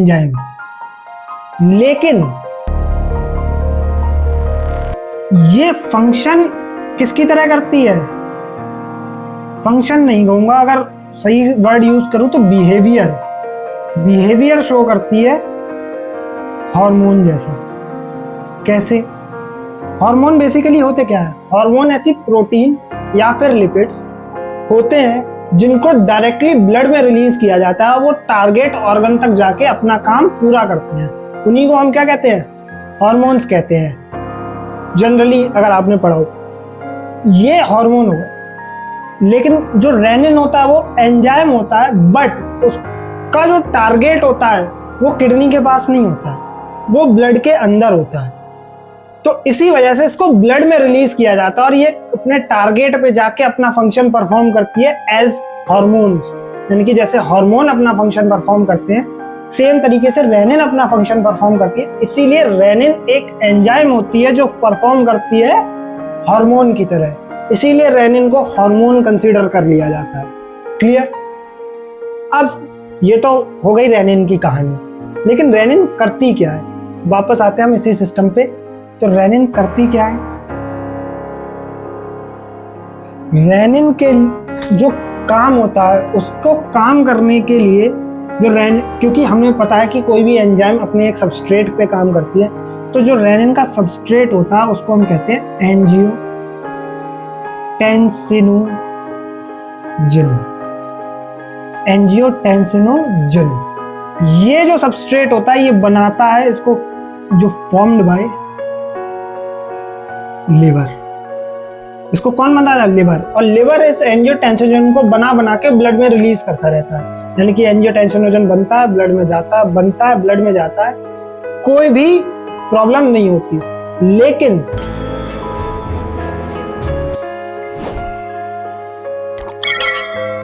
Enzyme. लेकिन ये function किसकी तरह करती है? फंक्शन नहीं कहूंगा, अगर सही वर्ड यूज करूं तो बिहेवियर शो करती है हार्मोन जैसा। कैसे? हार्मोन बेसिकली होते क्या है? हार्मोन ऐसी प्रोटीन या फिर लिपिड्स होते हैं जिनको डायरेक्टली ब्लड में रिलीज किया जाता है, वो टारगेट ऑर्गन तक जाके अपना काम पूरा करते हैं। उन्हीं को हम क्या कहते हैं? हार्मोन्स कहते हैं। जनरली अगर आपने पढ़ा हो, ये हार्मोन हो गए। लेकिन जो रेनिन होता है वो एंजाइम होता है, बट उसका जो टारगेट होता है वो किडनी के पास नहीं होता है, वो ब्लड के अंदर होता है। तो इसी वजह से इसको ब्लड में रिलीज किया जाता है और ये अपने टारगेट पे जाके अपना फंक्शन परफॉर्म करती है एज हार्मोन्स। यानी कि जैसे हार्मोन अपना फंक्शन परफॉर्म करते हैं, सेम तरीके से रेनिन अपना फंक्शन परफॉर्म करती है। इसीलिए रेनिन एक एंजाइम होती है जो परफॉर्म करती है हार्मोन की तरह, इसीलिए रेनिन को हार्मोन कंसीडर कर लिया जाता है। क्लियर? अब ये तो हो गई रेनिन की कहानी, लेकिन रेनिन करती क्या है? वापस आते हैं हम इसी सिस्टम पे। तो रेनिन करती क्या है? रेनिन के जो काम होता है उसको काम करने के लिए जो क्योंकि हमें पता है कि कोई भी एंजाइम अपने एक सबस्ट्रेट पे काम करती है, तो जो रेनिन का सबस्ट्रेट होता है उसको हम कहते हैं एंजियोटेंसिनोजन। ये जो सबस्ट्रेट होता है ये बनाता है इसको, जो फॉर्म्ड बाय लिवर। इसको कौन बनाता है? लिवर। और लिवर इस एंजियोटेंसिनोजन को बना बना के ब्लड में रिलीज करता रहता है। यानी कि एंजियोटेंसिनोजन बनता है, ब्लड में जाता है, बनता है, ब्लड में जाता है, कोई भी प्रॉब्लम नहीं होती। लेकिन